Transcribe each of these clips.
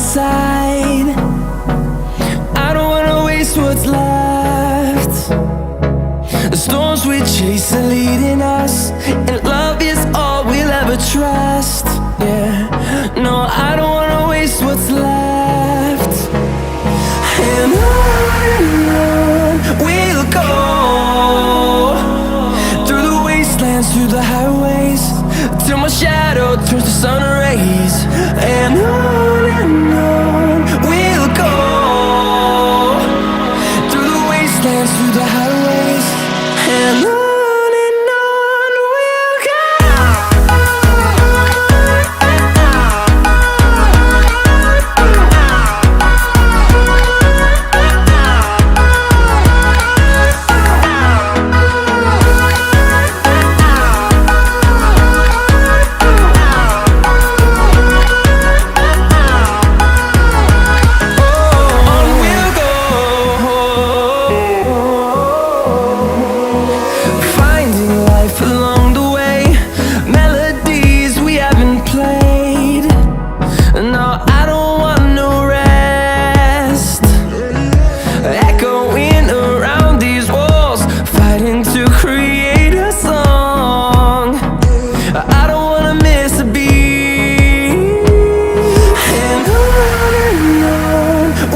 side. I don't wanna waste what's left. The storms we chase are leading us, and love is all we'll ever trust. Yeah, no, I don't wanna waste what's left. And on we'll go, through the wastelands, through the highways, till my shadow turns to sun rays. And on we'll go, through the wastelands, through the highways, and on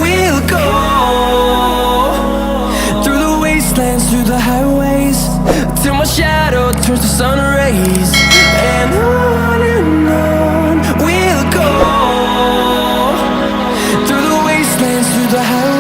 we'll go. Through the highways, till my shadow turns to sun rays. And on we'll go, through the wastelands, through the highways.